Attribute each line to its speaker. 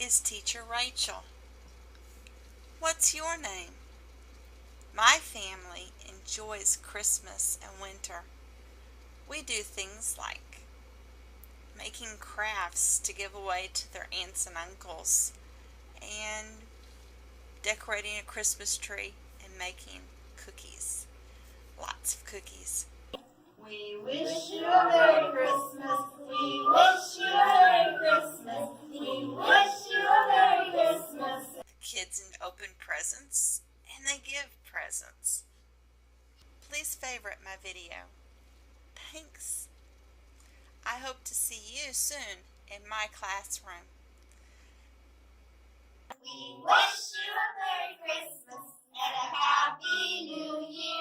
Speaker 1: is Teacher Rachel. What's your name? My family enjoys Christmas and winter. We do things like making crafts to give away to their aunts and uncles, and decorating a Christmas tree and making cookies. Lots of cookies.
Speaker 2: We wish you a Merry Christmas. We wish you a Merry Christmas. We wish you a Merry Christmas.
Speaker 1: The kids open presents and they give presents. Please favorite my video. Thanks. I hope to see you soon in my classroom.
Speaker 2: We wish you a Merry Christmas and a Happy New Year.